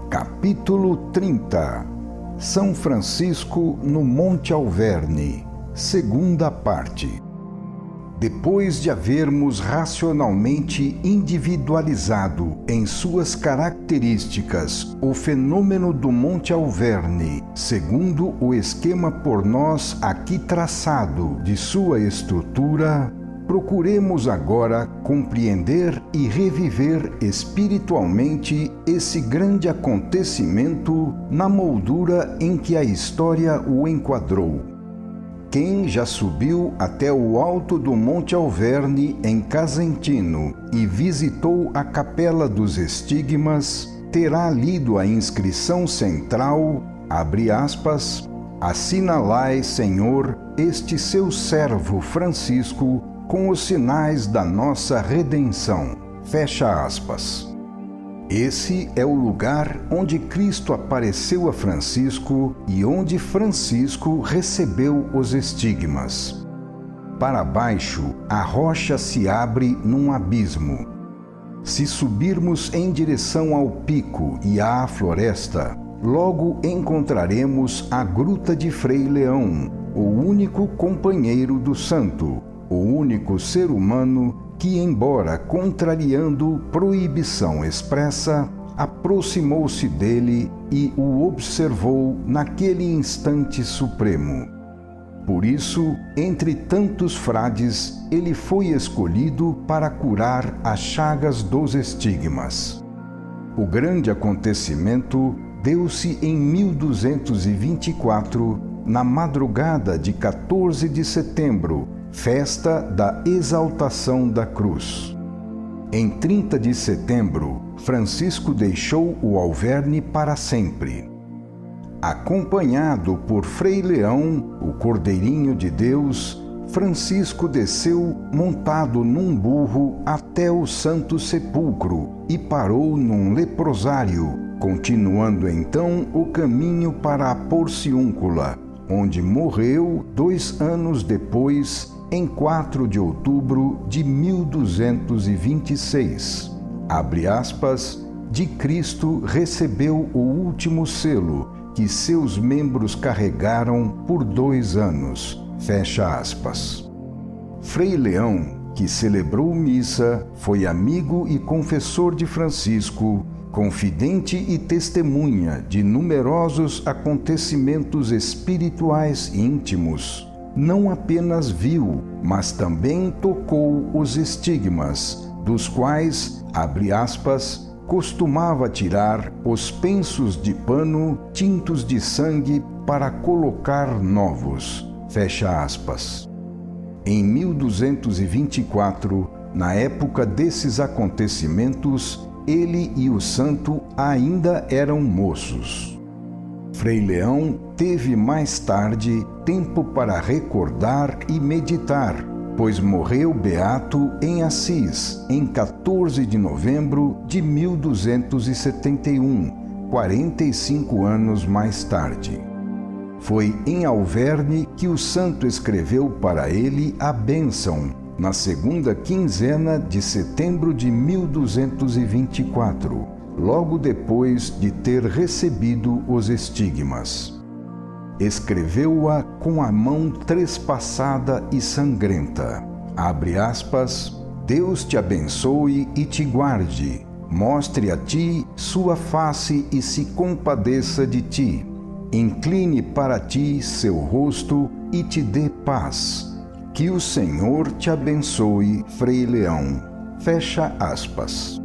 Capítulo 30 São Francisco no Monte Alverne, segunda parte. Depois de havermos racionalmente individualizado em suas características o fenômeno do Monte Alverne, segundo o esquema por nós aqui traçado de sua estrutura, procuremos agora compreender e reviver espiritualmente esse grande acontecimento na moldura em que a história o enquadrou. Quem já subiu até o alto do Monte Alverne em Casentino e visitou a Capela dos Estigmas, terá lido a inscrição central, abre aspas, "Assinalai, Senhor, este seu servo Francisco, com os sinais da nossa redenção." Fecha aspas. Esse é o lugar onde Cristo apareceu a Francisco e onde Francisco recebeu os estigmas. Para baixo, a rocha se abre num abismo. Se subirmos em direção ao pico e à floresta, logo encontraremos a Gruta de Frei Leão, o único companheiro do santo, o único ser humano que, embora contrariando proibição expressa, aproximou-se dele e o observou naquele instante supremo. Por isso, entre tantos frades, ele foi escolhido para curar as chagas dos estigmas. O grande acontecimento deu-se em 1224, na madrugada de 14 de setembro, festa da Exaltação da Cruz. Em 30 de setembro, Francisco deixou o Alverne para sempre. Acompanhado por Frei Leão, o Cordeirinho de Deus, Francisco desceu montado num burro até o Santo Sepulcro e parou num leprosário, continuando então o caminho para a Porciúncula, onde morreu 2 anos depois, em 4 de outubro de 1226. Abre aspas, de Cristo recebeu o último selo que seus membros carregaram por 2 anos. Fecha aspas. Frei Leão, que celebrou missa, foi amigo e confessor de Francisco, confidente e testemunha de numerosos acontecimentos espirituais íntimos. Não apenas viu, mas também tocou os estigmas, dos quais, abre aspas, costumava tirar os pensos de pano tintos de sangue para colocar novos. Fecha aspas. Em 1224, na época desses acontecimentos, ele e o santo ainda eram moços. Frei Leão teve mais tarde tempo para recordar e meditar, pois morreu beato em Assis, em 14 de novembro de 1271, 45 anos mais tarde. Foi em Alverne que o santo escreveu para ele a bênção, na segunda quinzena de setembro de 1224. Logo depois de ter recebido os estigmas. Escreveu-a com a mão trespassada e sangrenta. Abre aspas, Deus te abençoe e te guarde, mostre a ti sua face e se compadeça de ti, incline para ti seu rosto e te dê paz. Que o Senhor te abençoe, Frei Leão. Fecha aspas.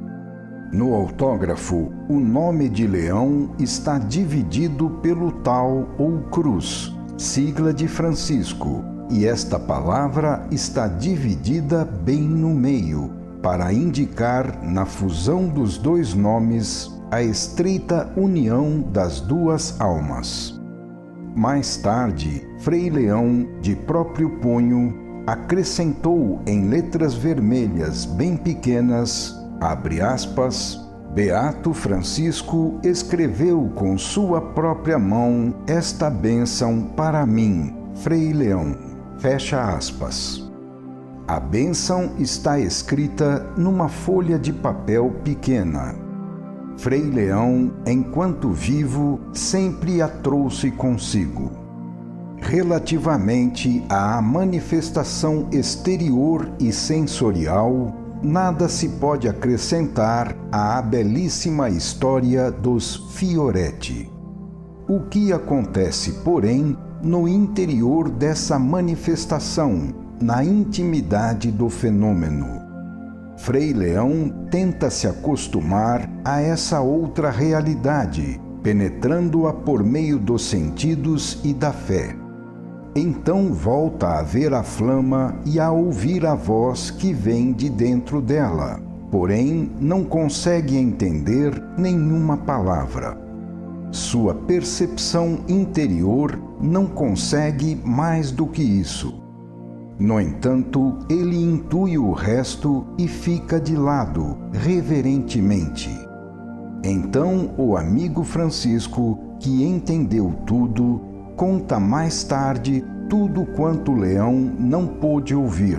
No autógrafo, o nome de Leão está dividido pelo tal ou cruz, sigla de Francisco, e esta palavra está dividida bem no meio, para indicar, na fusão dos 2 nomes, a estreita união das 2 almas. Mais tarde, Frei Leão, de próprio punho, acrescentou em letras vermelhas bem pequenas, abre aspas, Beato Francisco escreveu com sua própria mão esta bênção para mim, Frei Leão. Fecha aspas. A bênção está escrita numa folha de papel pequena. Frei Leão, enquanto vivo, sempre a trouxe consigo. Relativamente à manifestação exterior e sensorial, nada se pode acrescentar à belíssima história dos Fioretti. O que acontece, porém, no interior dessa manifestação, na intimidade do fenômeno? Frei Leão tenta se acostumar a essa outra realidade, penetrando-a por meio dos sentidos e da fé. Então volta a ver a flama e a ouvir a voz que vem de dentro dela, porém não consegue entender nenhuma palavra. Sua percepção interior não consegue mais do que isso. No entanto, ele intui o resto e fica de lado, reverentemente. Então, o amigo Francisco, que entendeu tudo, conta mais tarde tudo quanto Leão não pôde ouvir.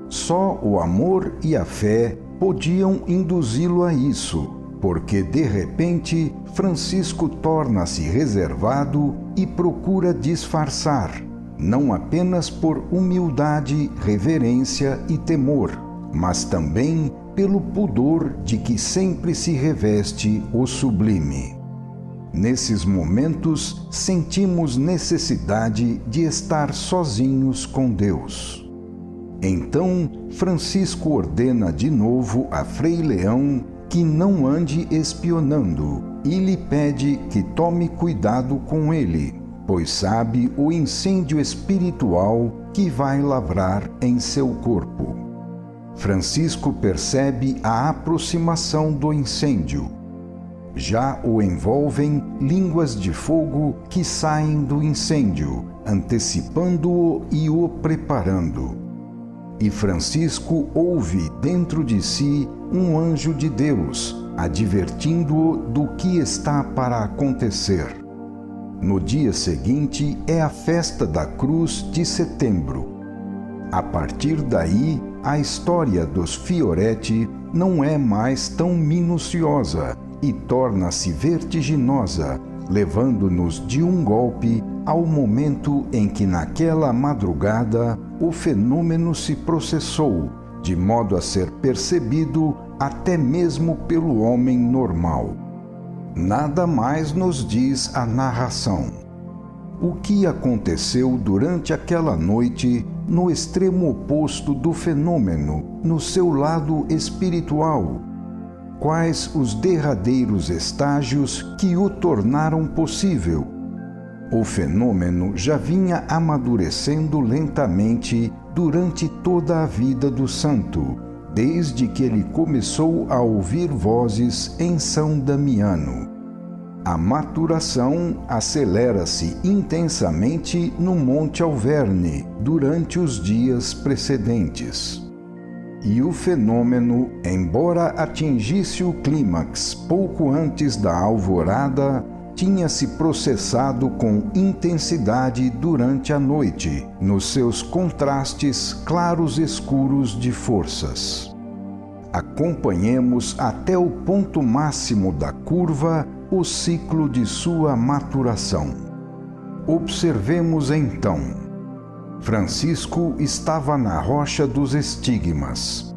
Só o amor e a fé podiam induzi-lo a isso, porque de repente Francisco torna-se reservado e procura disfarçar, não apenas por humildade, reverência e temor, mas também pelo pudor de que sempre se reveste o sublime. Nesses momentos, sentimos necessidade de estar sozinhos com Deus. Então, Francisco ordena de novo a Frei Leão que não ande espionando e lhe pede que tome cuidado com ele, pois sabe o incêndio espiritual que vai lavrar em seu corpo. Francisco percebe a aproximação do incêndio. Já o envolvem línguas de fogo que saem do incêndio, antecipando-o e o preparando. E Francisco ouve dentro de si um anjo de Deus, advertindo-o do que está para acontecer. No dia seguinte é a festa da Cruz de Setembro. A partir daí, a história dos Fioretti não é mais tão minuciosa e torna-se vertiginosa, levando-nos de um golpe ao momento em que naquela madrugada o fenômeno se processou, de modo a ser percebido até mesmo pelo homem normal. Nada mais nos diz a narração. O que aconteceu durante aquela noite no extremo oposto do fenômeno, no seu lado espiritual? Quais os derradeiros estágios que o tornaram possível? O fenômeno já vinha amadurecendo lentamente durante toda a vida do santo, desde que ele começou a ouvir vozes em São Damiano. A maturação acelera-se intensamente no Monte Alverne durante os dias precedentes. E o fenômeno, embora atingisse o clímax pouco antes da alvorada, tinha se processado com intensidade durante a noite, nos seus contrastes claros-escuros de forças. Acompanhemos até o ponto máximo da curva o ciclo de sua maturação. Observemos então. Francisco estava na rocha dos estigmas.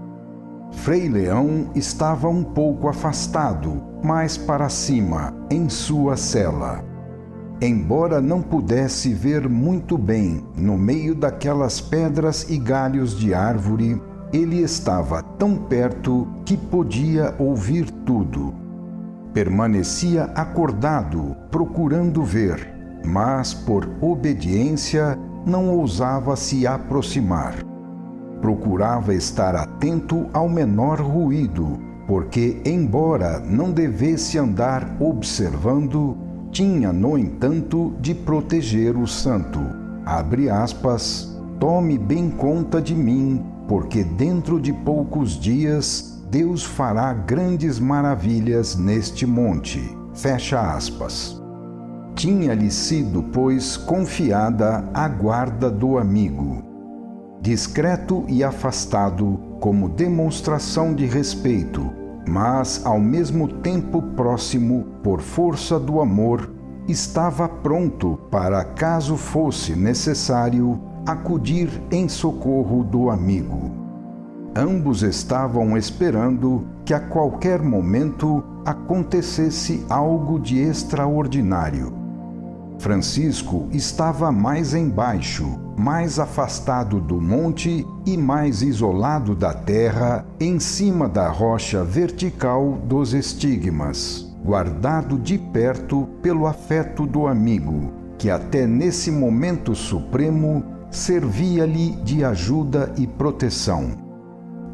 Frei Leão estava um pouco afastado, mais para cima, em sua cela. Embora não pudesse ver muito bem no meio daquelas pedras e galhos de árvore, ele estava tão perto que podia ouvir tudo. Permanecia acordado, procurando ver, mas por obediência não ousava se aproximar. Procurava estar atento ao menor ruído, porque, embora não devesse andar observando, tinha, no entanto, de proteger o santo. Abre aspas, tome bem conta de mim, porque dentro de poucos dias Deus fará grandes maravilhas neste monte. Fecha aspas. Tinha-lhe sido, pois, confiada a guarda do amigo. Discreto e afastado, como demonstração de respeito, mas ao mesmo tempo próximo, por força do amor, estava pronto para, caso fosse necessário, acudir em socorro do amigo. Ambos estavam esperando que a qualquer momento acontecesse algo de extraordinário. Francisco estava mais embaixo, mais afastado do monte e mais isolado da terra, em cima da rocha vertical dos estigmas, guardado de perto pelo afeto do amigo, que até nesse momento supremo servia-lhe de ajuda e proteção.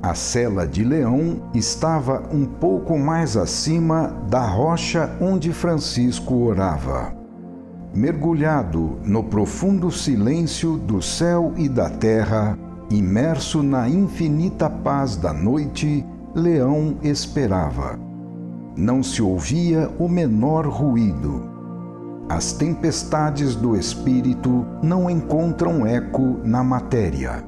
A cela de Leão estava um pouco mais acima da rocha onde Francisco orava. Mergulhado no profundo silêncio do céu e da terra, imerso na infinita paz da noite, Leão esperava. Não se ouvia o menor ruído. As tempestades do espírito não encontram eco na matéria.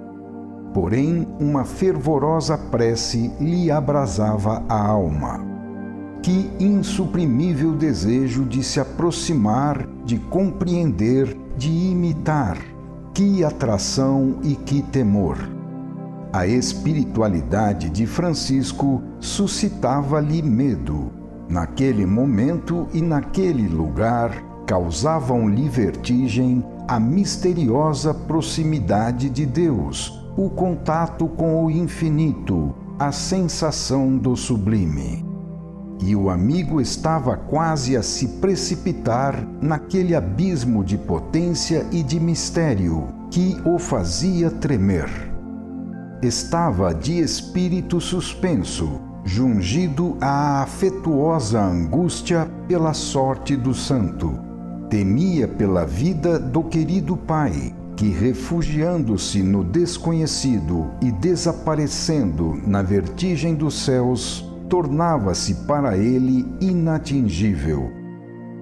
Porém, uma fervorosa prece lhe abrasava a alma. Que insuprimível desejo de se aproximar, de compreender, de imitar. Que atração e que temor! A espiritualidade de Francisco suscitava-lhe medo. Naquele momento e naquele lugar, causavam-lhe vertigem a misteriosa proximidade de Deus, o contato com o infinito, a sensação do sublime. E o amigo estava quase a se precipitar naquele abismo de potência e de mistério que o fazia tremer. Estava de espírito suspenso, jungido à afetuosa angústia pela sorte do santo. Temia pela vida do querido pai, que, refugiando-se no desconhecido e desaparecendo na vertigem dos céus, tornava-se para ele inatingível.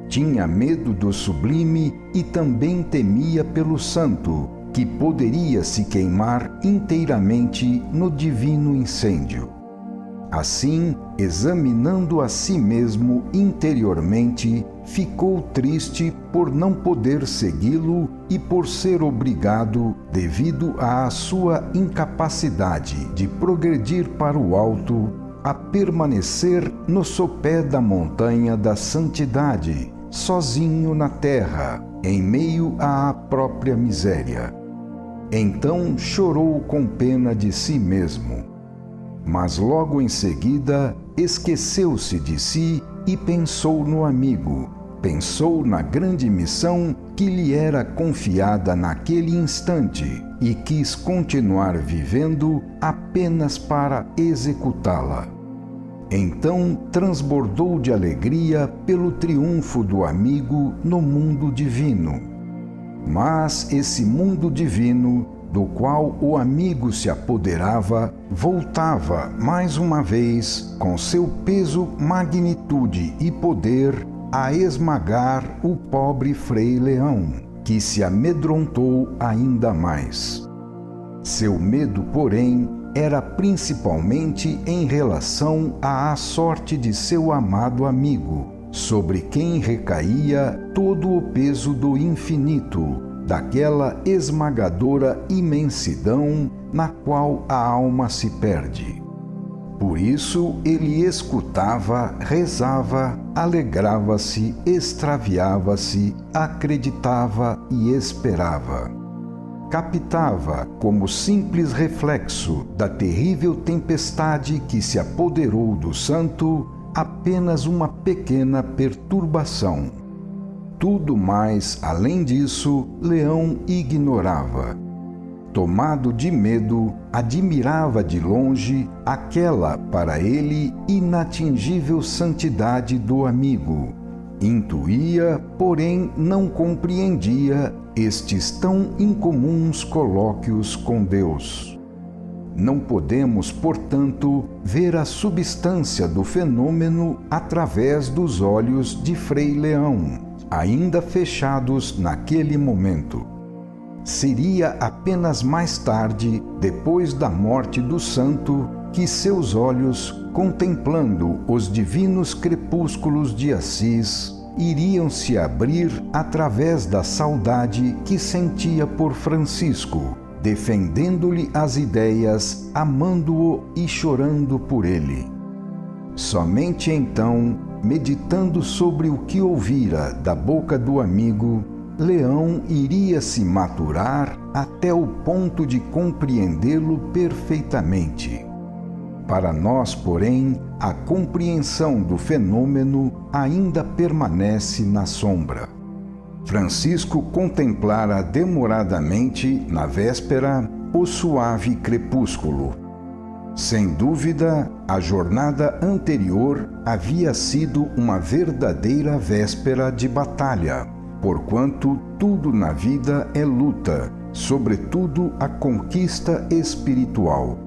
Tinha medo do sublime e também temia pelo santo, que poderia se queimar inteiramente no divino incêndio. Assim, examinando a si mesmo interiormente, ficou triste por não poder segui-lo e por ser obrigado, devido à sua incapacidade de progredir para o alto, a permanecer no sopé da montanha da santidade, sozinho na terra, em meio à própria miséria. Então chorou com pena de si mesmo. Mas logo em seguida esqueceu-se de si e pensou no amigo, pensou na grande missão que lhe era confiada naquele instante e quis continuar vivendo apenas para executá-la. Então transbordou de alegria pelo triunfo do amigo no mundo divino. Mas esse mundo divino, do qual o amigo se apoderava, voltava mais uma vez, com seu peso, magnitude e poder, a esmagar o pobre Frei Leão, que se amedrontou ainda mais. Seu medo, porém, era principalmente em relação à sorte de seu amado amigo, sobre quem recaía todo o peso do infinito, daquela esmagadora imensidão na qual a alma se perde. Por isso ele escutava, rezava, alegrava-se, extraviava-se, acreditava e esperava. Captava, como simples reflexo da terrível tempestade que se apoderou do santo, apenas uma pequena perturbação. Tudo mais, além disso, Leão ignorava. Tomado de medo, admirava de longe aquela, para ele, inatingível santidade do amigo. Intuía, porém não compreendia estes tão incomuns colóquios com Deus. Não podemos, portanto, ver a substância do fenômeno através dos olhos de Frei Leão, ainda fechados naquele momento. Seria apenas mais tarde, depois da morte do santo, que seus olhos, contemplando os divinos crepúsculos de Assis, iriam se abrir através da saudade que sentia por Francisco, defendendo-lhe as ideias, amando-o e chorando por ele. Somente então, meditando sobre o que ouvira da boca do amigo, Leão iria se maturar até o ponto de compreendê-lo perfeitamente. Para nós, porém, a compreensão do fenômeno ainda permanece na sombra. Francisco contemplara demoradamente, na véspera, o suave crepúsculo. Sem dúvida, a jornada anterior havia sido uma verdadeira véspera de batalha, porquanto tudo na vida é luta, sobretudo a conquista espiritual.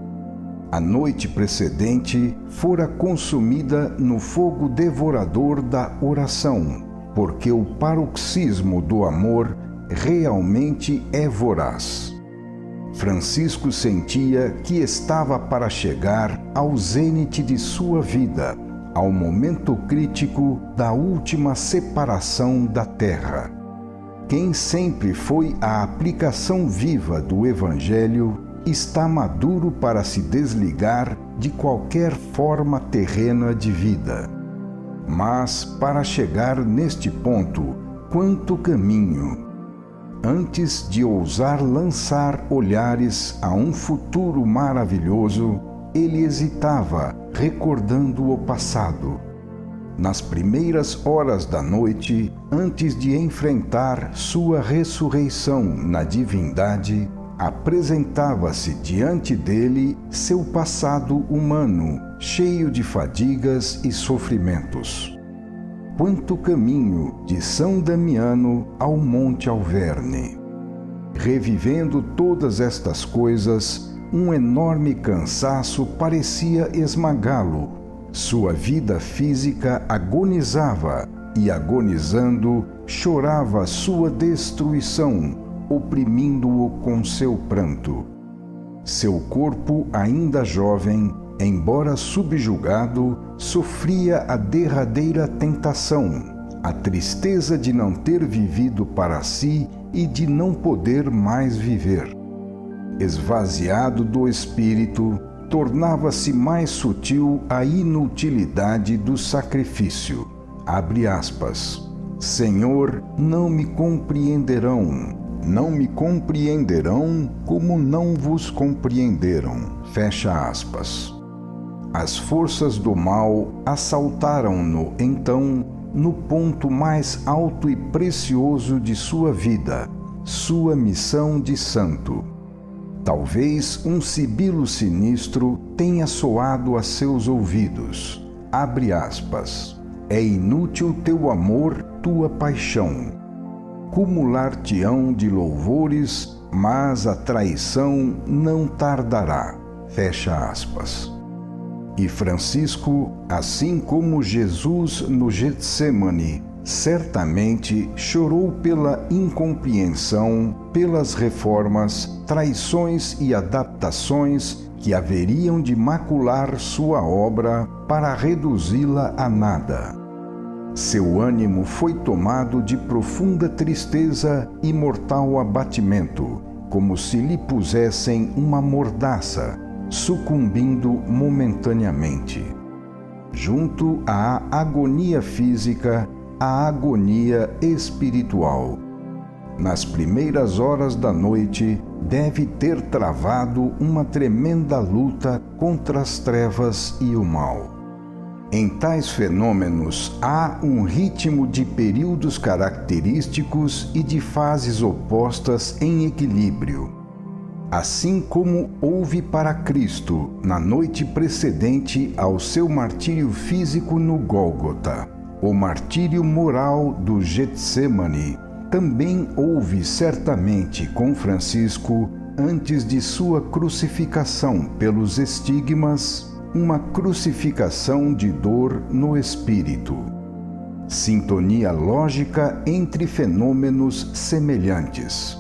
A noite precedente fora consumida no fogo devorador da oração, porque o paroxismo do amor realmente é voraz. Francisco sentia que estava para chegar ao zênite de sua vida, ao momento crítico da última separação da terra. Quem sempre foi a aplicação viva do Evangelho está maduro para se desligar de qualquer forma terrena de vida. Mas, para chegar neste ponto, quanto caminho! Antes de ousar lançar olhares a um futuro maravilhoso, ele hesitava, recordando o passado. Nas primeiras horas da noite, antes de enfrentar sua ressurreição na divindade, apresentava-se diante dele seu passado humano, cheio de fadigas e sofrimentos. Quanto caminho de São Damiano ao Monte Alverne! Revivendo todas estas coisas, um enorme cansaço parecia esmagá-lo. Sua vida física agonizava e, agonizando, chorava sua destruição, oprimindo-o com seu pranto. Seu corpo, ainda jovem, embora subjugado, sofria a derradeira tentação, a tristeza de não ter vivido para si e de não poder mais viver. Esvaziado do espírito, tornava-se mais sutil a inutilidade do sacrifício. Abre aspas. Senhor, não me compreenderão como não vos compreenderam. Fecha aspas. As forças do mal assaltaram-no, então, no ponto mais alto e precioso de sua vida, sua missão de santo. Talvez um sibilo sinistro tenha soado a seus ouvidos. Abre aspas. É inútil teu amor, tua paixão. Cumular-te-ão de louvores, mas a traição não tardará. Fecha aspas. E Francisco, assim como Jesus no Getsemane, certamente chorou pela incompreensão, pelas reformas, traições e adaptações que haveriam de macular sua obra para reduzi-la a nada. Seu ânimo foi tomado de profunda tristeza e mortal abatimento, como se lhe pusessem uma mordaça, sucumbindo momentaneamente. Junto à agonia física, a agonia espiritual. Nas primeiras horas da noite, deve ter travado uma tremenda luta contra as trevas e o mal. Em tais fenômenos há um ritmo de períodos característicos e de fases opostas em equilíbrio. Assim como houve para Cristo na noite precedente ao seu martírio físico no Gólgota, o martírio moral do Getsemane, também houve certamente com Francisco, antes de sua crucificação pelos estigmas, uma crucificação de dor no espírito. Sintonia lógica entre fenômenos semelhantes.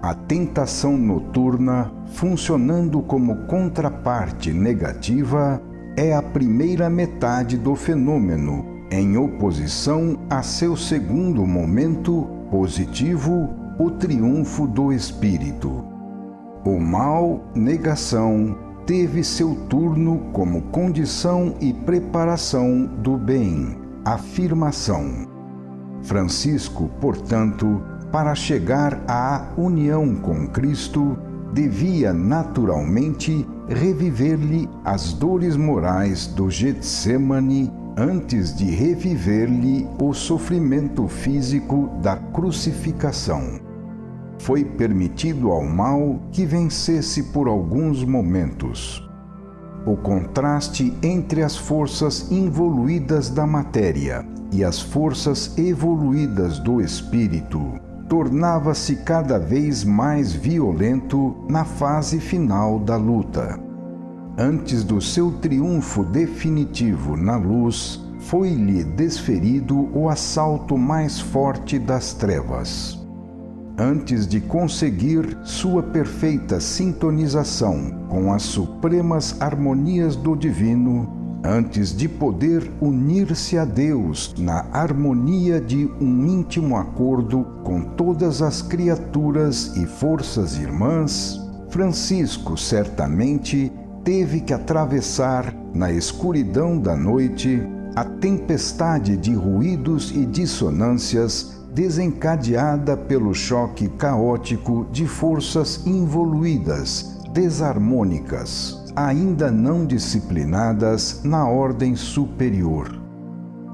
A tentação noturna, funcionando como contraparte negativa, é a primeira metade do fenômeno, em oposição a seu segundo momento positivo, o triunfo do espírito. O mal, negação, teve seu turno como condição e preparação do bem, afirmação. Francisco, portanto, para chegar à união com Cristo, devia naturalmente reviver-lhe as dores morais do Getsêmani antes de reviver-lhe o sofrimento físico da crucificação. Foi permitido ao mal que vencesse por alguns momentos. O contraste entre as forças involuídas da matéria e as forças evoluídas do espírito tornava-se cada vez mais violento na fase final da luta. Antes do seu triunfo definitivo na luz, foi-lhe desferido o assalto mais forte das trevas. Antes de conseguir sua perfeita sintonização com as supremas harmonias do divino, antes de poder unir-se a Deus na harmonia de um íntimo acordo com todas as criaturas e forças irmãs, Francisco certamente teve que atravessar, na escuridão da noite, a tempestade de ruídos e dissonâncias desencadeada pelo choque caótico de forças involuídas, desarmônicas, ainda não disciplinadas na ordem superior.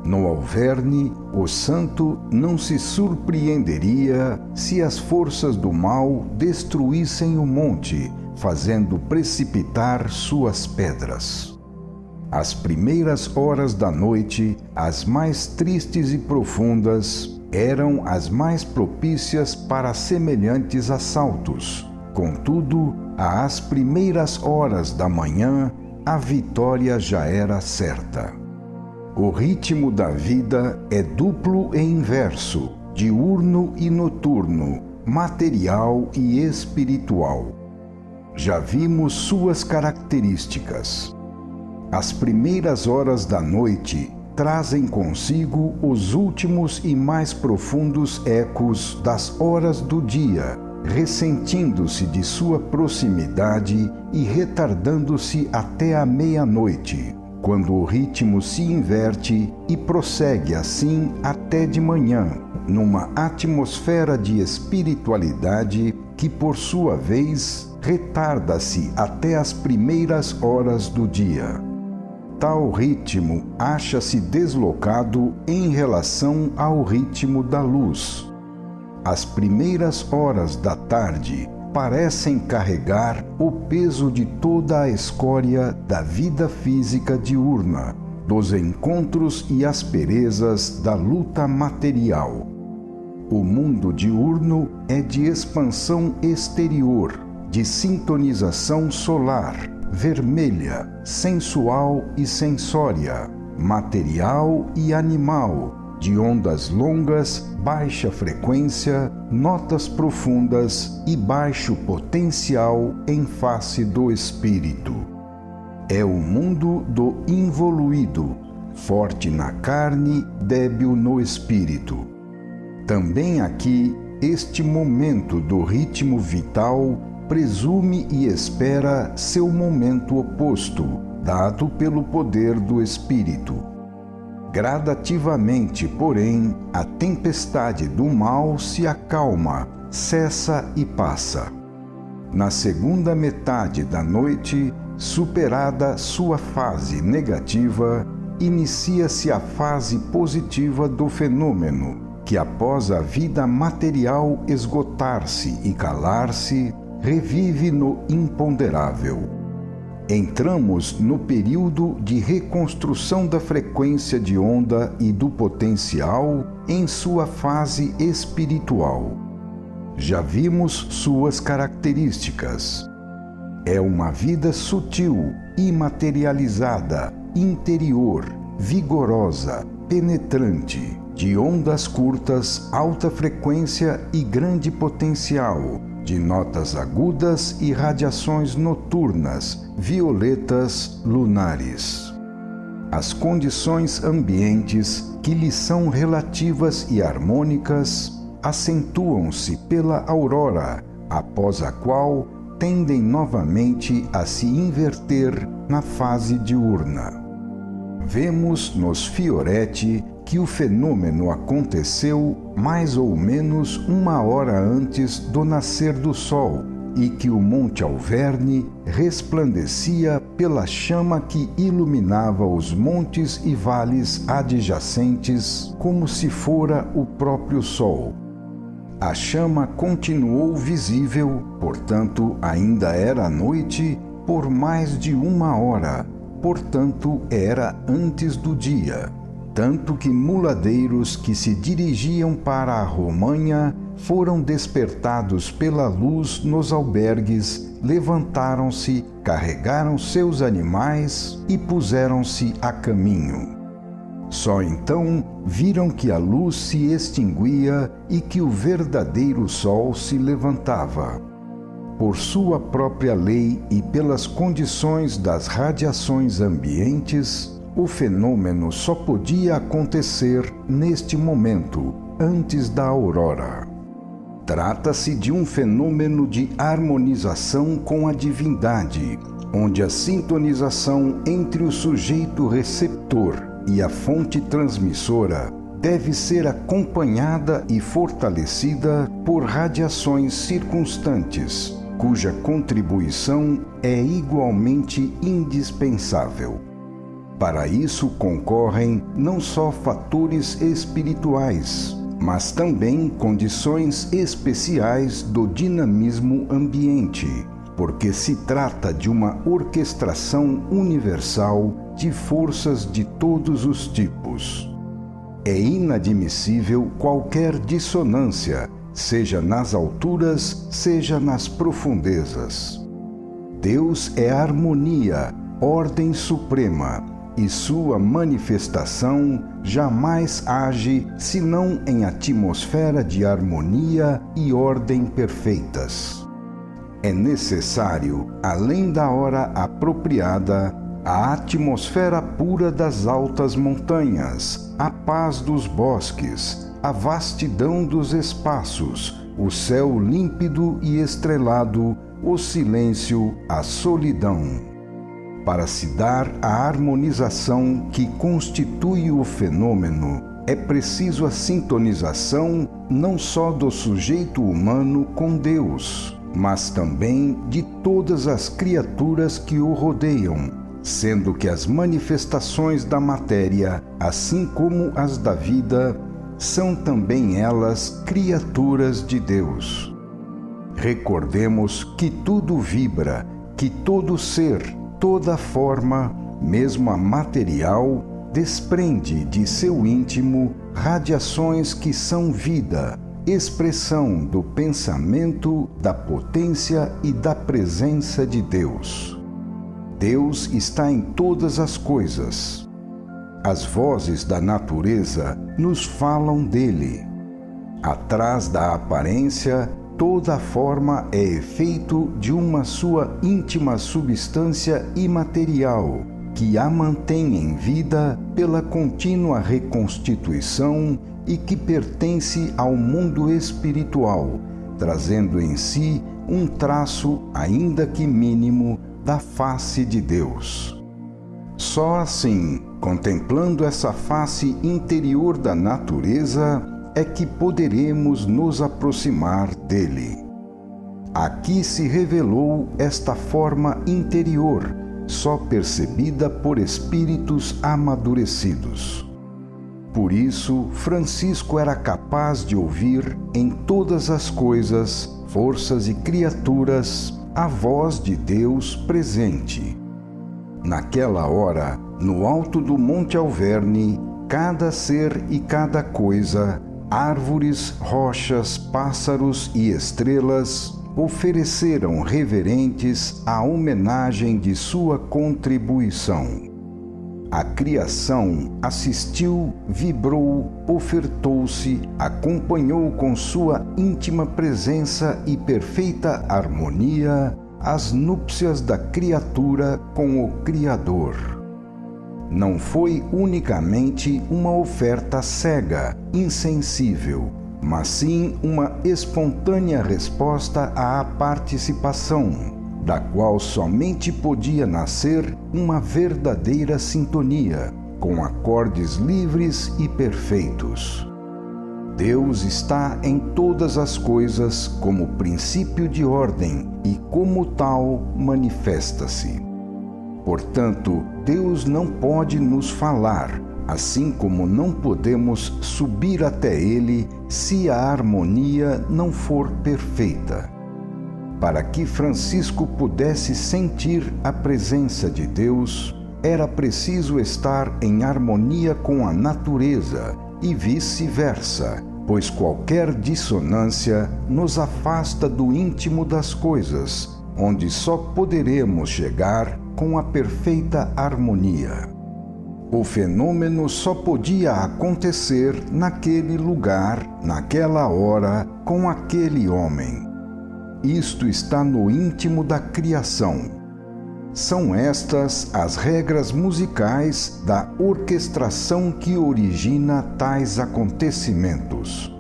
No Alverne, o santo não se surpreenderia se as forças do mal destruíssem o monte, fazendo precipitar suas pedras. As primeiras horas da noite, as mais tristes e profundas, eram as mais propícias para semelhantes assaltos. Contudo, às primeiras horas da manhã, a vitória já era certa. O ritmo da vida é duplo e inverso, diurno e noturno, material e espiritual. Já vimos suas características. As primeiras horas da noite trazem consigo os últimos e mais profundos ecos das horas do dia, ressentindo-se de sua proximidade e retardando-se até a meia-noite, quando o ritmo se inverte e prossegue assim até de manhã, numa atmosfera de espiritualidade que, por sua vez, retarda-se até as primeiras horas do dia. Tal ritmo acha-se deslocado em relação ao ritmo da luz. As primeiras horas da tarde parecem carregar o peso de toda a escória da vida física diurna, dos encontros e asperezas da luta material. O mundo diurno é de expansão exterior, de sintonização solar, vermelha, sensual e sensória, material e animal, de ondas longas, baixa frequência, notas profundas e baixo potencial em face do espírito. É o mundo do involuído, forte na carne, débil no espírito. Também aqui, este momento do ritmo vital presume e espera seu momento oposto, dado pelo poder do espírito. Gradativamente, porém, a tempestade do mal se acalma, cessa e passa. Na segunda metade da noite, superada sua fase negativa, inicia-se a fase positiva do fenômeno, que após a vida material esgotar-se e calar-se, revive no imponderável. Entramos no período de reconstrução da frequência de onda e do potencial em sua fase espiritual. Já vimos suas características. É uma vida sutil, imaterializada, interior, vigorosa, penetrante, de ondas curtas, alta frequência e grande potencial, de notas agudas e radiações noturnas, violetas lunares. As condições ambientes que lhe são relativas e harmônicas acentuam-se pela aurora, após a qual tendem novamente a se inverter na fase diurna. Vemos nos Fioretti que o fenômeno aconteceu mais ou menos 1 hora antes do nascer do Sol e que o Monte Alverne resplandecia pela chama que iluminava os montes e vales adjacentes como se fora o próprio Sol. A chama continuou visível, portanto ainda era noite, por mais de 1 hora, portanto era antes do dia. Tanto que muladeiros que se dirigiam para a Romanha foram despertados pela luz nos albergues, levantaram-se, carregaram seus animais e puseram-se a caminho. Só então viram que a luz se extinguia e que o verdadeiro sol se levantava. Por sua própria lei e pelas condições das radiações ambientes, o fenômeno só podia acontecer neste momento, antes da aurora. Trata-se de um fenômeno de harmonização com a divindade, onde a sintonização entre o sujeito receptor e a fonte transmissora deve ser acompanhada e fortalecida por radiações circunstantes, cuja contribuição é igualmente indispensável. Para isso concorrem não só fatores espirituais, mas também condições especiais do dinamismo ambiente, porque se trata de uma orquestração universal de forças de todos os tipos. É inadmissível qualquer dissonância, seja nas alturas, seja nas profundezas. Deus é harmonia, ordem suprema, e sua manifestação jamais age senão em atmosfera de harmonia e ordem perfeitas. É necessário, além da hora apropriada, a atmosfera pura das altas montanhas, a paz dos bosques, a vastidão dos espaços, o céu límpido e estrelado, o silêncio, a solidão. Para se dar a harmonização que constitui o fenômeno, é preciso a sintonização não só do sujeito humano com Deus, mas também de todas as criaturas que o rodeiam, sendo que as manifestações da matéria, assim como as da vida, são também elas criaturas de Deus. Recordemos que tudo vibra, que todo ser, toda forma, mesmo a material, desprende de seu íntimo radiações que são vida, expressão do pensamento, da potência e da presença de Deus. Deus está em todas as coisas. As vozes da natureza nos falam dele. Atrás da aparência, toda a forma é efeito de uma sua íntima substância imaterial, que a mantém em vida pela contínua reconstituição e que pertence ao mundo espiritual, trazendo em si um traço, ainda que mínimo, da face de Deus. Só assim, contemplando essa face interior da natureza, é que poderemos nos aproximar dele. Aqui se revelou esta forma interior, só percebida por espíritos amadurecidos. Por isso, Francisco era capaz de ouvir em todas as coisas, forças e criaturas, a voz de Deus presente. Naquela hora, no alto do Monte Alverne, cada ser e cada coisa, árvores, rochas, pássaros e estrelas ofereceram reverentes a homenagem de sua contribuição. A criação assistiu, vibrou, ofertou-se, acompanhou com sua íntima presença e perfeita harmonia as núpcias da criatura com o Criador. Não foi unicamente uma oferta cega, insensível, mas sim uma espontânea resposta à participação, da qual somente podia nascer uma verdadeira sintonia, com acordes livres e perfeitos. Deus está em todas as coisas como princípio de ordem e, como tal, manifesta-se. Portanto, Deus não pode nos falar, assim como não podemos subir até Ele se a harmonia não for perfeita. Para que Francisco pudesse sentir a presença de Deus, era preciso estar em harmonia com a natureza e vice-versa, pois qualquer dissonância nos afasta do íntimo das coisas, onde só poderemos chegar com a perfeita harmonia. O fenômeno só podia acontecer naquele lugar, naquela hora, com aquele homem. Isto está no íntimo da criação. São estas as regras musicais da orquestração que origina tais acontecimentos.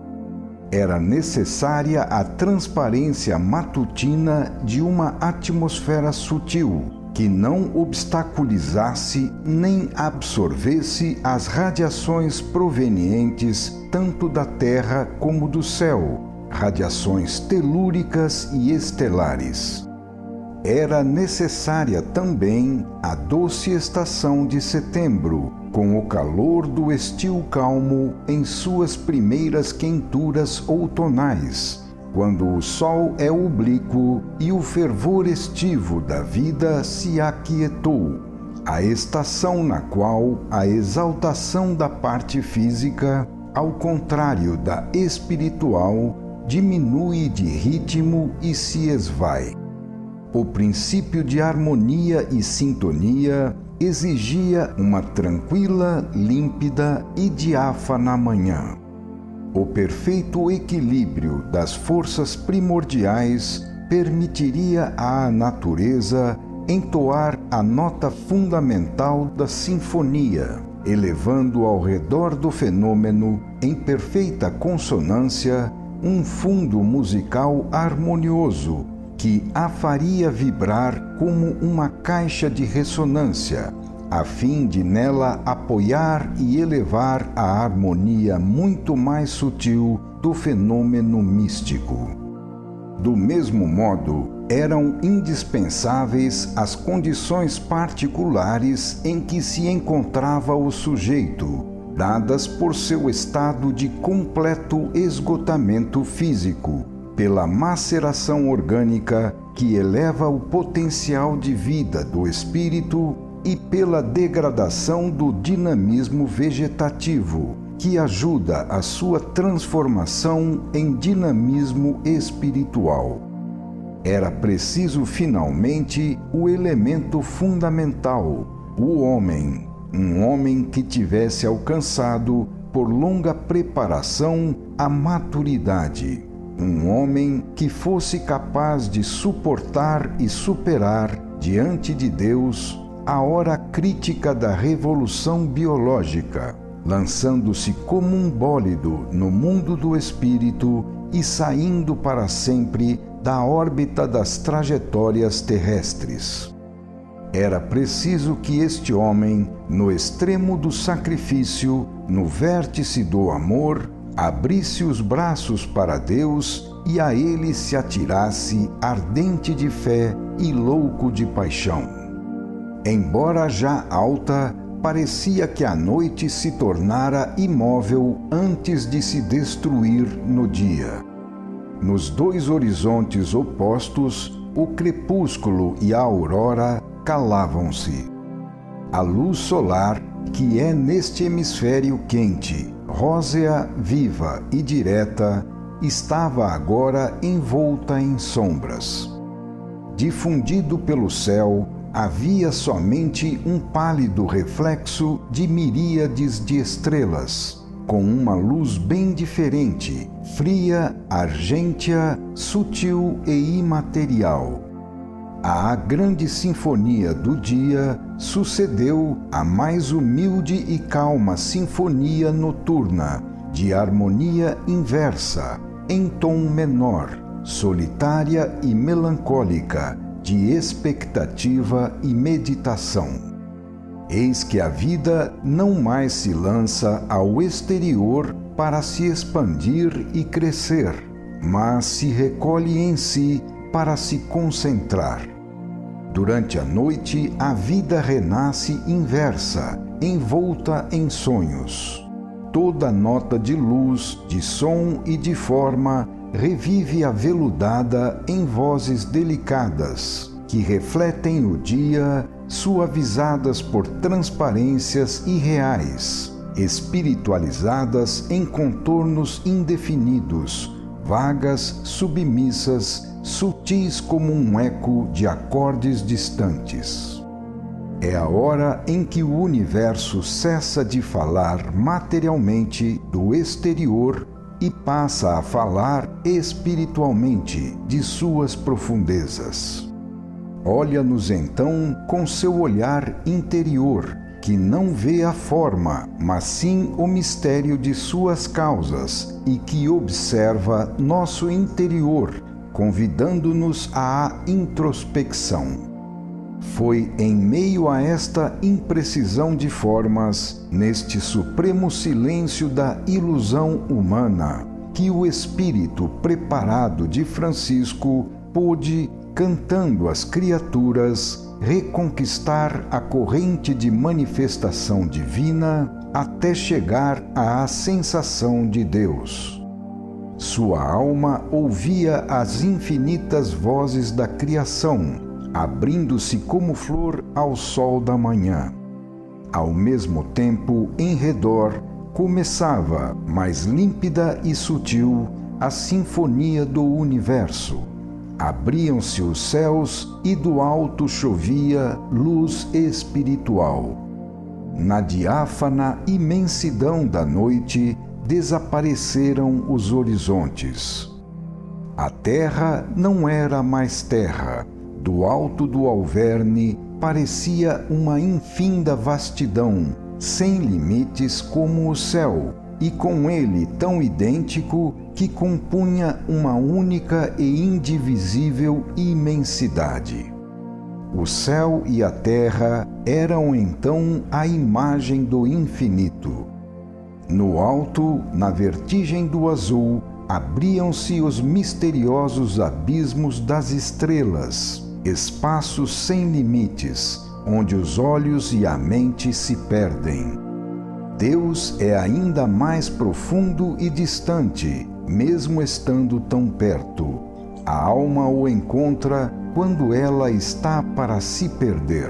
Era necessária a transparência matutina de uma atmosfera sutil, que não obstaculizasse nem absorvesse as radiações provenientes tanto da Terra como do céu, radiações telúricas e estelares. Era necessária também a doce estação de setembro, com o calor do estio calmo em suas primeiras quenturas outonais, quando o sol é oblíquo e o fervor estivo da vida se aquietou, a estação na qual a exaltação da parte física, ao contrário da espiritual, diminui de ritmo e se esvai. O princípio de harmonia e sintonia exigia uma tranquila, límpida e diáfana manhã. O perfeito equilíbrio das forças primordiais permitiria à natureza entoar a nota fundamental da sinfonia, elevando ao redor do fenômeno, em perfeita consonância, um fundo musical harmonioso que a faria vibrar como uma caixa de ressonância, a fim de nela apoiar e elevar a harmonia muito mais sutil do fenômeno místico. Do mesmo modo, eram indispensáveis as condições particulares em que se encontrava o sujeito, dadas por seu estado de completo esgotamento físico, pela maceração orgânica que eleva o potencial de vida do espírito e pela degradação do dinamismo vegetativo, que ajuda a sua transformação em dinamismo espiritual. Era preciso, finalmente, o elemento fundamental, o homem, um homem que tivesse alcançado, por longa preparação, a maturidade. Um homem que fosse capaz de suportar e superar, diante de Deus, a hora crítica da revolução biológica, lançando-se como um bólido no mundo do espírito e saindo para sempre da órbita das trajetórias terrestres. Era preciso que este homem, no extremo do sacrifício, no vértice do amor, abrisse os braços para Deus e a Ele se atirasse, ardente de fé e louco de paixão. Embora já alta, parecia que a noite se tornara imóvel antes de se destruir no dia. Nos dois horizontes opostos, o crepúsculo e a aurora calavam-se. A luz solar, que é neste hemisfério quente, rósea, viva e direta, estava agora envolta em sombras. Difundido pelo céu, havia somente um pálido reflexo de miríades de estrelas, com uma luz bem diferente, fria, argêntea, sutil e imaterial. À grande sinfonia do dia sucedeu a mais humilde e calma sinfonia noturna, de harmonia inversa, em tom menor, solitária e melancólica, de expectativa e meditação. Eis que a vida não mais se lança ao exterior para se expandir e crescer, mas se recolhe em si para se concentrar. Durante a noite, a vida renasce inversa, envolta em sonhos. Toda nota de luz, de som e de forma revive aveludada em vozes delicadas, que refletem o dia, suavizadas por transparências irreais, espiritualizadas em contornos indefinidos, vagas, submissas, sutis como um eco de acordes distantes. É a hora em que o universo cessa de falar materialmente do exterior e passa a falar espiritualmente de suas profundezas. Olha-nos então com seu olhar interior, que não vê a forma, mas sim o mistério de suas causas e que observa nosso interior, convidando-nos à introspecção. Foi em meio a esta imprecisão de formas, neste supremo silêncio da ilusão humana, que o espírito preparado de Francisco pôde, cantando às criaturas, reconquistar a corrente de manifestação divina até chegar à sensação de Deus. Sua alma ouvia as infinitas vozes da criação, abrindo-se como flor ao sol da manhã. Ao mesmo tempo, em redor, começava, mais límpida e sutil, a sinfonia do universo. Abriam-se os céus e do alto chovia luz espiritual. Na diáfana imensidão da noite, desapareceram os horizontes. A terra não era mais terra. Do alto do Alverne parecia uma infinda vastidão, sem limites como o céu, e com ele tão idêntico que compunha uma única e indivisível imensidade. O céu e a terra eram então a imagem do infinito. No alto, na vertigem do azul, abriam-se os misteriosos abismos das estrelas, espaços sem limites, onde os olhos e a mente se perdem. Deus é ainda mais profundo e distante, mesmo estando tão perto. A alma o encontra quando ela está para se perder.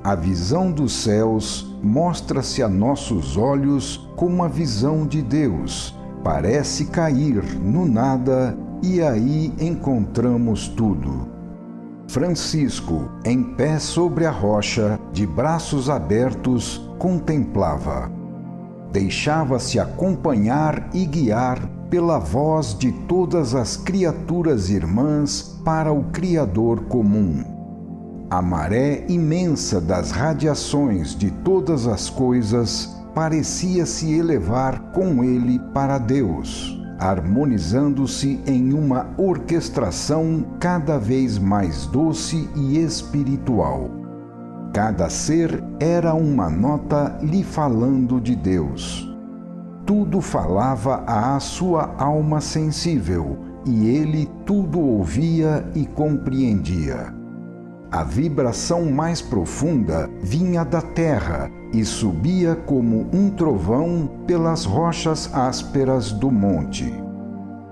A visão dos céus mostra-se a nossos olhos como a visão de Deus. Parece cair no nada e aí encontramos tudo. Francisco, em pé sobre a rocha, de braços abertos, contemplava. Deixava-se acompanhar e guiar pela voz de todas as criaturas irmãs para o Criador comum. A maré imensa das radiações de todas as coisas parecia se elevar com ele para Deus, harmonizando-se em uma orquestração cada vez mais doce e espiritual. Cada ser era uma nota lhe falando de Deus. Tudo falava à sua alma sensível, e ele tudo ouvia e compreendia. A vibração mais profunda vinha da terra e subia como um trovão pelas rochas ásperas do monte.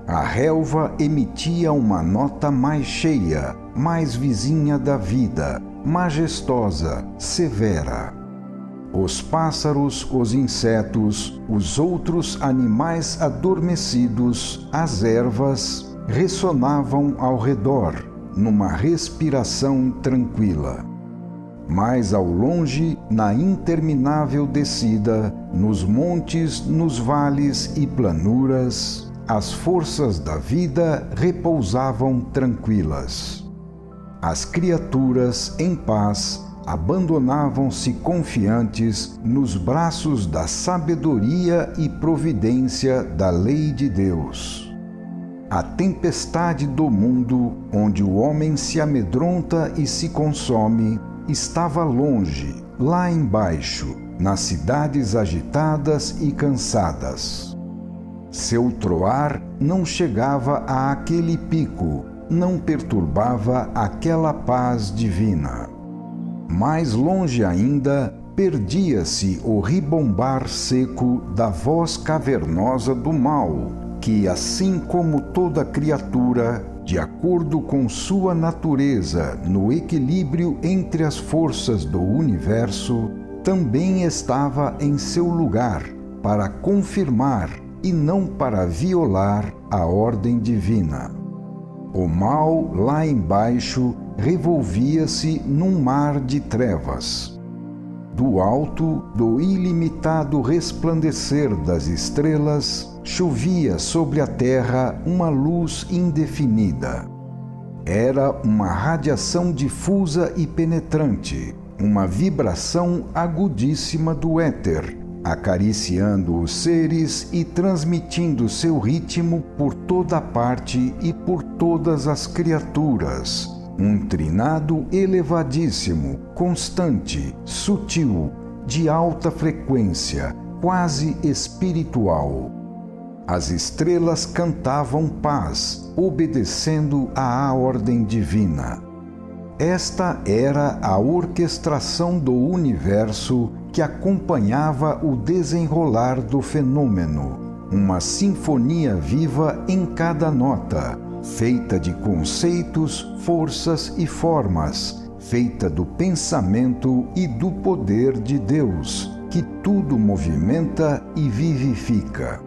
A relva emitia uma nota mais cheia, mais vizinha da vida, majestosa, severa. Os pássaros, os insetos, os outros animais adormecidos, as ervas, ressonavam ao redor, numa respiração tranquila. mais ao longe, na interminável descida, nos montes, nos vales e planuras, as forças da vida repousavam tranquilas. As criaturas, em paz, abandonavam-se confiantes nos braços da sabedoria e providência da lei de Deus. A tempestade do mundo, onde o homem se amedronta e se consome, estava longe, lá embaixo, nas cidades agitadas e cansadas. Seu troar não chegava àquele pico, não perturbava aquela paz divina. Mais longe ainda, perdia-se o ribombar seco da voz cavernosa do mal, que, assim como toda criatura, de acordo com sua natureza no equilíbrio entre as forças do universo, também estava em seu lugar para confirmar e não para violar a ordem divina. O mal, lá embaixo, revolvia-se num mar de trevas. Do alto, do ilimitado resplandecer das estrelas, chovia sobre a terra uma luz indefinida. Era uma radiação difusa e penetrante, uma vibração agudíssima do éter, acariciando os seres e transmitindo seu ritmo por toda parte e por todas as criaturas. Um trinado elevadíssimo, constante, sutil, de alta frequência, quase espiritual. As estrelas cantavam paz, obedecendo à ordem divina. Esta era a orquestração do universo que acompanhava o desenrolar do fenômeno, uma sinfonia viva em cada nota, feita de conceitos, forças e formas, feita do pensamento e do poder de Deus, que tudo movimenta e vivifica.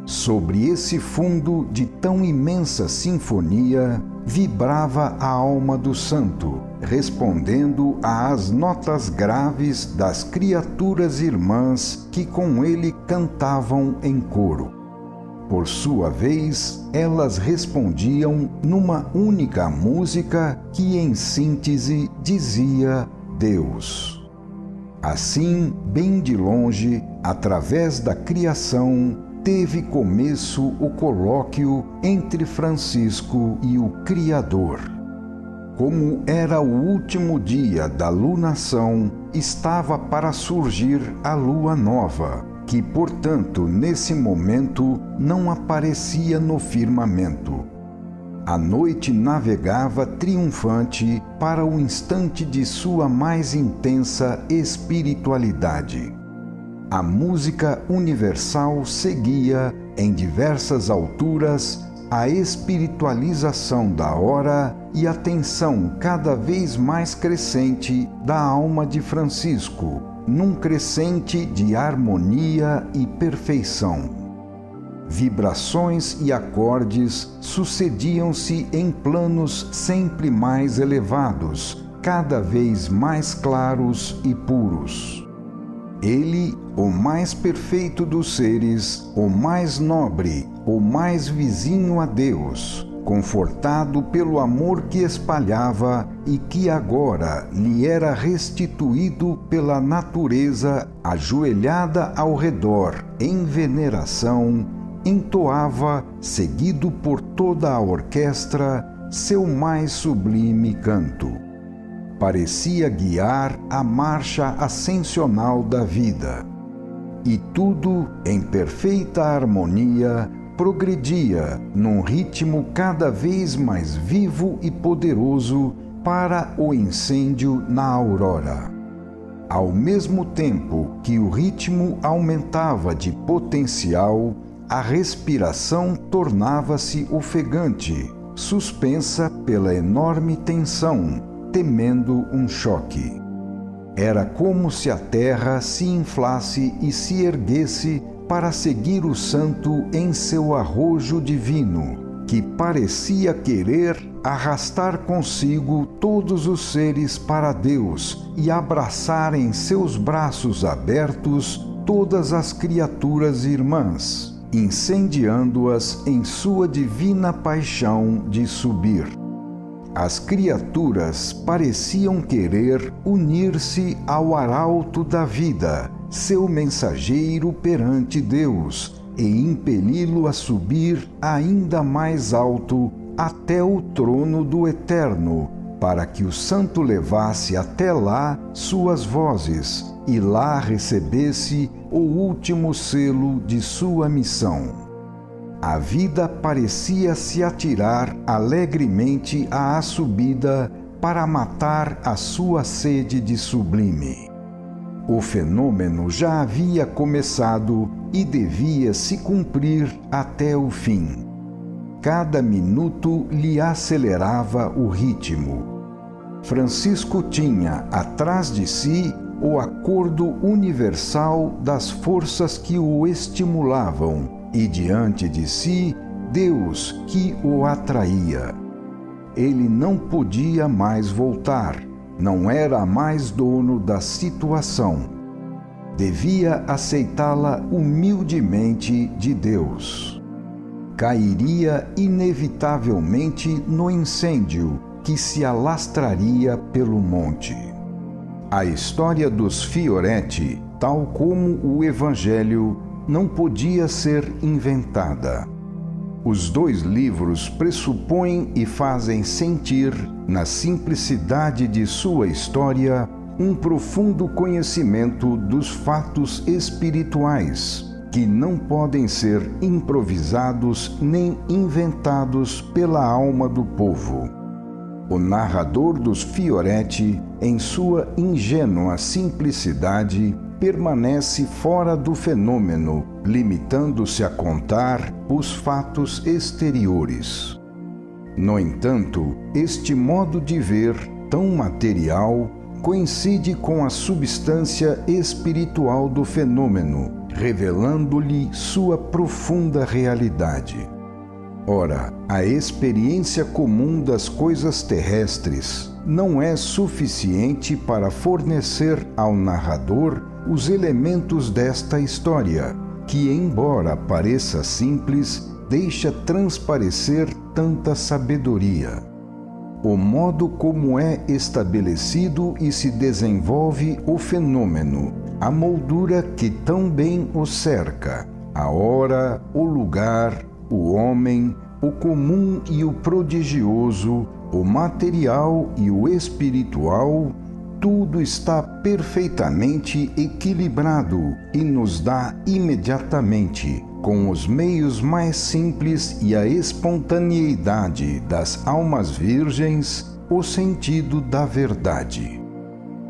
Sobre esse fundo de tão imensa sinfonia, vibrava a alma do santo, respondendo às notas graves das criaturas irmãs que com ele cantavam em coro. Por sua vez, elas respondiam numa única música que, em síntese, dizia Deus. Assim, bem de longe, através da criação, teve começo o colóquio entre Francisco e o Criador. Como era o último dia da lunação, estava para surgir a lua nova, que, portanto, nesse momento não aparecia no firmamento. A noite navegava triunfante para o instante de sua mais intensa espiritualidade. A música universal seguia, em diversas alturas, a espiritualização da hora e a tensão cada vez mais crescente da alma de Francisco, num crescente de harmonia e perfeição. Vibrações e acordes sucediam-se em planos sempre mais elevados, cada vez mais claros e puros. Ele, o mais perfeito dos seres, o mais nobre, o mais vizinho a Deus, confortado pelo amor que espalhava e que agora lhe era restituído pela natureza, ajoelhada ao redor, em veneração, entoava, seguido por toda a orquestra, seu mais sublime canto. Parecia guiar a marcha ascensional da vida. E tudo, em perfeita harmonia, progredia num ritmo cada vez mais vivo e poderoso para o incêndio na aurora. Ao mesmo tempo que o ritmo aumentava de potencial, a respiração tornava-se ofegante, suspensa pela enorme tensão, temendo um choque. Era como se a terra se inflasse e se erguesse para seguir o santo em seu arrojo divino, que parecia querer arrastar consigo todos os seres para Deus e abraçar em seus braços abertos todas as criaturas irmãs, incendiando-as em sua divina paixão de subir. As criaturas pareciam querer unir-se ao arauto da vida, seu mensageiro perante Deus, e impeli-lo a subir ainda mais alto até o trono do Eterno, para que o Santo levasse até lá suas vozes e lá recebesse o último selo de sua missão. A vida parecia se atirar alegremente à subida para matar a sua sede de sublime. O fenômeno já havia começado e devia se cumprir até o fim. Cada minuto lhe acelerava o ritmo. Francisco tinha atrás de si o acordo universal das forças que o estimulavam e diante de si Deus que o atraía. Ele não podia mais voltar, não era mais dono da situação. Devia aceitá-la humildemente de Deus. Cairia inevitavelmente no incêndio que se alastraria pelo monte. A história dos Fioretti, tal como o Evangelho, não podia ser inventada. Os dois livros pressupõem e fazem sentir, na simplicidade de sua história, um profundo conhecimento dos fatos espirituais, que não podem ser improvisados nem inventados pela alma do povo. O narrador dos Fioretti, em sua ingênua simplicidade, permanece fora do fenômeno, limitando-se a contar os fatos exteriores. No entanto, este modo de ver, tão material, coincide com a substância espiritual do fenômeno, revelando-lhe sua profunda realidade. Ora, a experiência comum das coisas terrestres não é suficiente para fornecer ao narrador os elementos desta história, que, embora pareça simples, deixa transparecer tanta sabedoria. O modo como é estabelecido e se desenvolve o fenômeno, a moldura que tão bem o cerca, a hora, o lugar, o homem, o comum e o prodigioso, o material e o espiritual, tudo está perfeitamente equilibrado e nos dá imediatamente, com os meios mais simples e a espontaneidade das almas virgens, o sentido da verdade.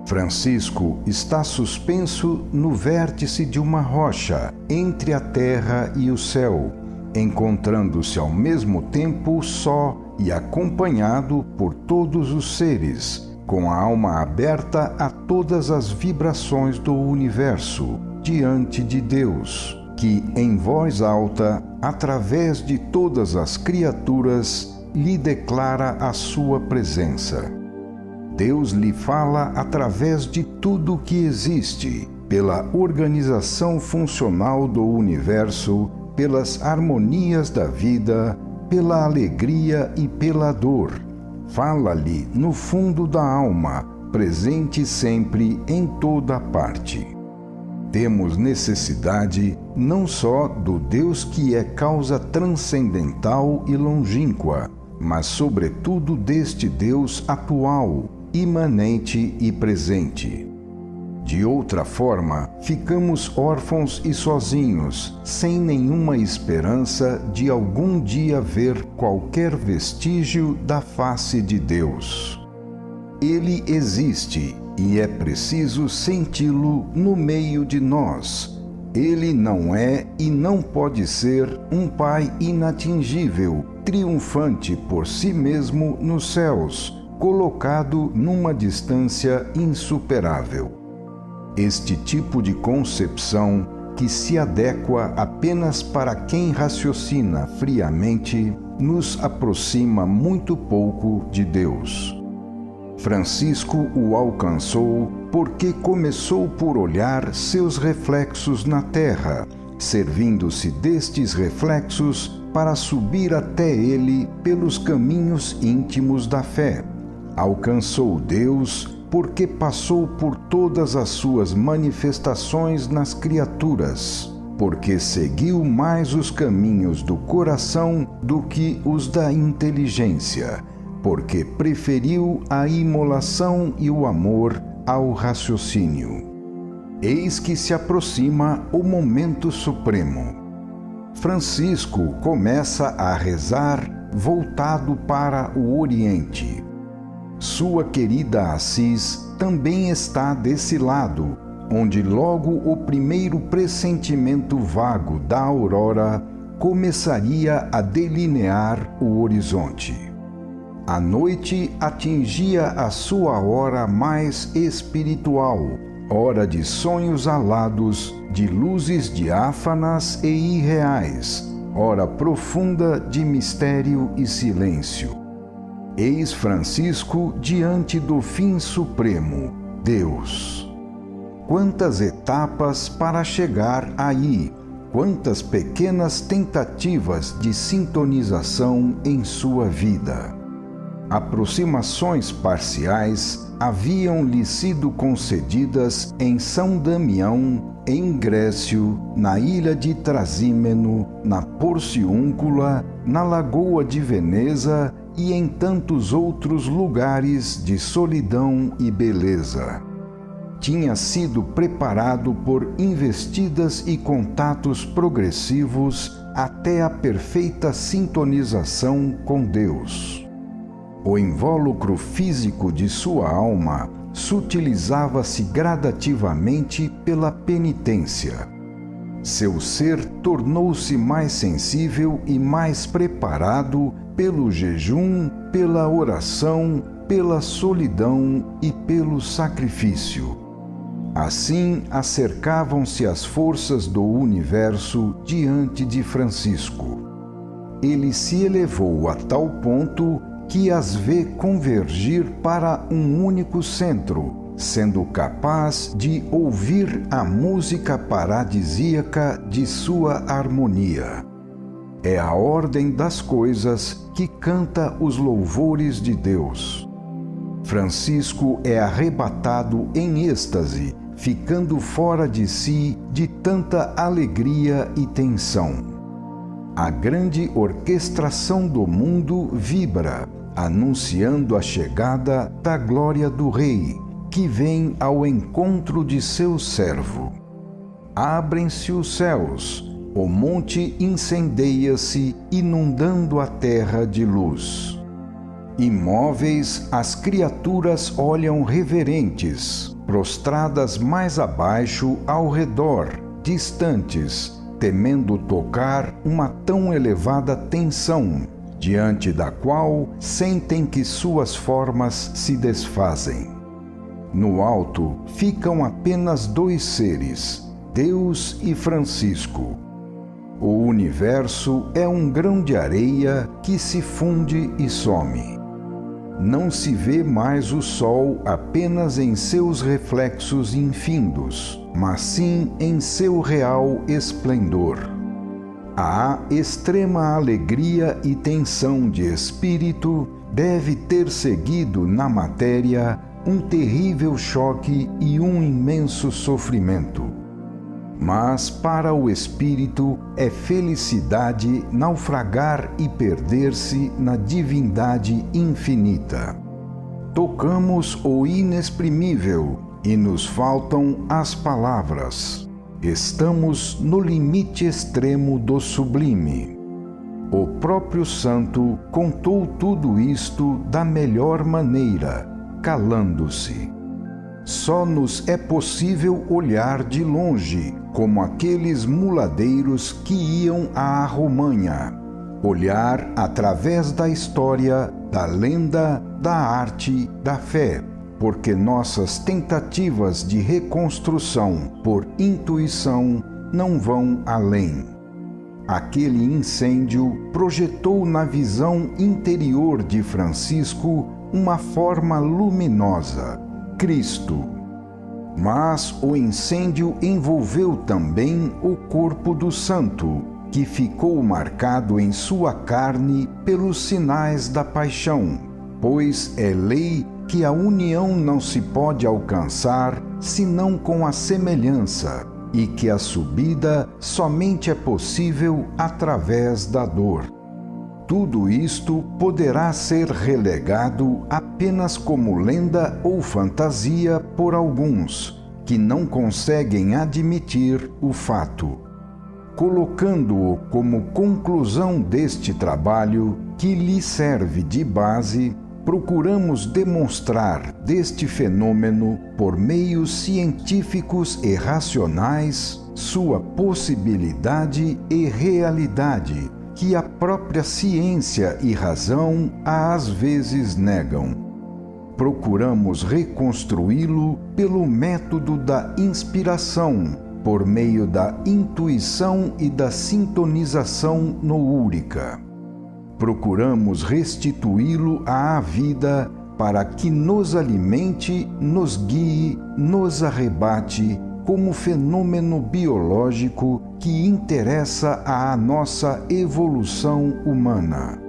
Francisco está suspenso no vértice de uma rocha, entre a terra e o céu, encontrando-se ao mesmo tempo só e acompanhado por todos os seres, com a alma aberta a todas as vibrações do universo, diante de Deus, que, em voz alta, através de todas as criaturas, lhe declara a sua presença. Deus lhe fala através de tudo o que existe, pela organização funcional do universo, pelas harmonias da vida, pela alegria e pela dor. Fala-lhe no fundo da alma, presente sempre em toda parte. Temos necessidade não só do Deus que é causa transcendental e longínqua, mas sobretudo deste Deus atual, imanente e presente. De outra forma, ficamos órfãos e sozinhos, sem nenhuma esperança de algum dia ver qualquer vestígio da face de Deus. Ele existe e é preciso senti-lo no meio de nós. Ele não é e não pode ser um Pai inatingível, triunfante por si mesmo nos céus, colocado numa distância insuperável. Este tipo de concepção que se adequa apenas para quem raciocina friamente, nos aproxima muito pouco de Deus. Francisco o alcançou porque começou por olhar seus reflexos na terra, servindo-se destes reflexos para subir até ele pelos caminhos íntimos da fé. Alcançou Deus porque passou por todas as suas manifestações nas criaturas, porque seguiu mais os caminhos do coração do que os da inteligência, porque preferiu a imolação e o amor ao raciocínio. Eis que se aproxima o momento supremo. Francisco começa a rezar voltado para o Oriente. Sua querida Assis também está desse lado, onde logo o primeiro pressentimento vago da aurora começaria a delinear o horizonte. A noite atingia a sua hora mais espiritual, hora de sonhos alados, de luzes diáfanas e irreais, hora profunda de mistério e silêncio. Eis Francisco diante do fim supremo, Deus. Quantas etapas para chegar aí, quantas pequenas tentativas de sintonização em sua vida. Aproximações parciais haviam-lhe sido concedidas em São Damião, em Grécio, na ilha de Trasímeno, na Porciúncula, na Lagoa de Veneza e em tantos outros lugares de solidão e beleza. Tinha sido preparado por investidas e contatos progressivos até a perfeita sintonização com Deus. O invólucro físico de sua alma sutilizava-se gradativamente pela penitência. Seu ser tornou-se mais sensível e mais preparado pelo jejum, pela oração, pela solidão e pelo sacrifício. Assim acercavam-se as forças do universo diante de Francisco. Ele se elevou a tal ponto que as vê convergir para um único centro, sendo capaz de ouvir a música paradisíaca de sua harmonia. É a ordem das coisas que canta os louvores de Deus. Francisco é arrebatado em êxtase, ficando fora de si de tanta alegria e tensão. A grande orquestração do mundo vibra, anunciando a chegada da glória do Rei, que vem ao encontro de seu servo. Abrem-se os céus, o monte incendeia-se, inundando a terra de luz. Imóveis, as criaturas olham reverentes, prostradas mais abaixo ao redor, distantes, temendo tocar uma tão elevada tensão, diante da qual sentem que suas formas se desfazem. No alto ficam apenas dois seres, Deus e Francisco. O universo é um grão de areia que se funde e some. Não se vê mais o sol apenas em seus reflexos infindos, mas sim em seu real esplendor. A extrema alegria e tensão de espírito deve ter seguido na matéria um terrível choque e um imenso sofrimento. Mas para o espírito é felicidade naufragar e perder-se na divindade infinita. Tocamos o inexprimível e nos faltam as palavras. Estamos no limite extremo do sublime. O próprio santo contou tudo isto da melhor maneira, calando-se. Só nos é possível olhar de longe, como aqueles muladeiros que iam à Romanha. Olhar através da história, da lenda, da arte, da fé, porque nossas tentativas de reconstrução por intuição não vão além. Aquele incêndio projetou na visão interior de Francisco uma forma luminosa, Cristo. Mas o incêndio envolveu também o corpo do santo, que ficou marcado em sua carne pelos sinais da paixão, pois é lei que a união não se pode alcançar senão com a semelhança, e que a subida somente é possível através da dor. Tudo isto poderá ser relegado apenas como lenda ou fantasia por alguns, que não conseguem admitir o fato. Colocando-o como conclusão deste trabalho, que lhe serve de base, procuramos demonstrar deste fenômeno, por meios científicos e racionais, sua possibilidade e realidade, que a própria ciência e razão às vezes negam. Procuramos reconstruí-lo pelo método da inspiração, por meio da intuição e da sintonização noúrica. Procuramos restituí-lo à vida para que nos alimente, nos guie, nos arrebate como fenômeno biológico que interessa à nossa evolução humana.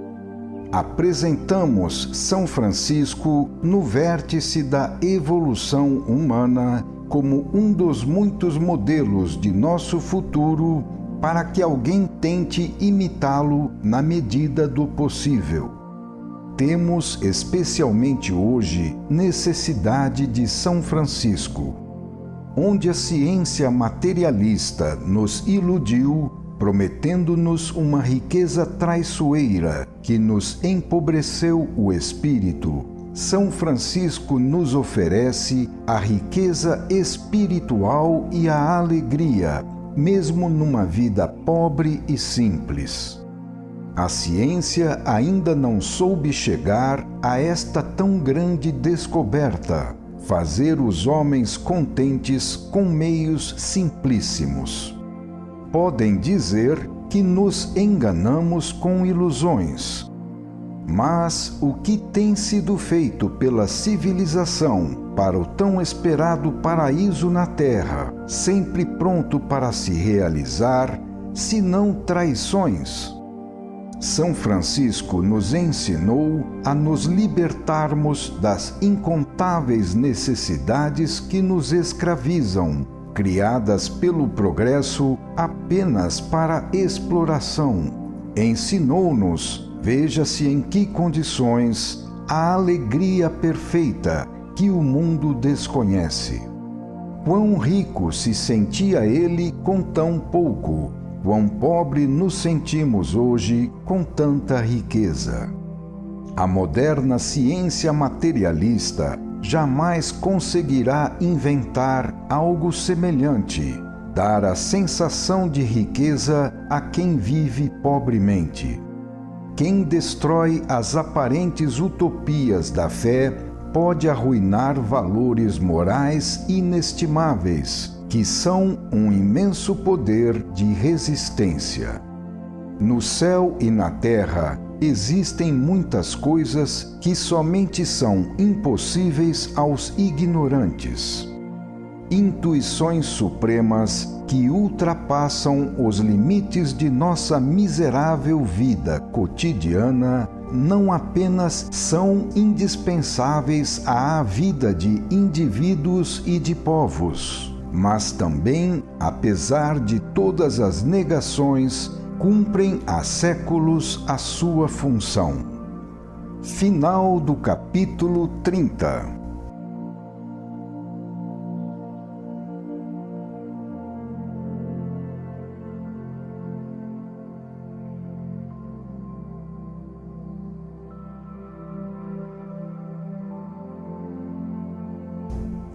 Apresentamos São Francisco no vértice da evolução humana como um dos muitos modelos de nosso futuro para que alguém tente imitá-lo na medida do possível. Temos, especialmente hoje, necessidade de São Francisco. Onde a ciência materialista nos iludiu, prometendo-nos uma riqueza traiçoeira que nos empobreceu o espírito, São Francisco nos oferece a riqueza espiritual e a alegria, mesmo numa vida pobre e simples. A ciência ainda não soube chegar a esta tão grande descoberta, fazer os homens contentes com meios simplíssimos. Podem dizer que nos enganamos com ilusões. Mas o que tem sido feito pela civilização para o tão esperado paraíso na Terra, sempre pronto para se realizar, senão traições? São Francisco nos ensinou a nos libertarmos das incontáveis necessidades que nos escravizam, criadas pelo progresso apenas para exploração. Ensinou-nos, veja-se em que condições, a alegria perfeita que o mundo desconhece. Quão rico se sentia ele com tão pouco, quão pobre nos sentimos hoje com tanta riqueza. A moderna ciência materialista jamais conseguirá inventar algo semelhante, dar a sensação de riqueza a quem vive pobremente. Quem destrói as aparentes utopias da fé pode arruinar valores morais inestimáveis, que são um imenso poder de resistência. No céu e na terra existem muitas coisas que somente são impossíveis aos ignorantes. Intuições supremas que ultrapassam os limites de nossa miserável vida cotidiana não apenas são indispensáveis à vida de indivíduos e de povos, mas também, apesar de todas as negações, cumprem há séculos a sua função. Final do capítulo 30.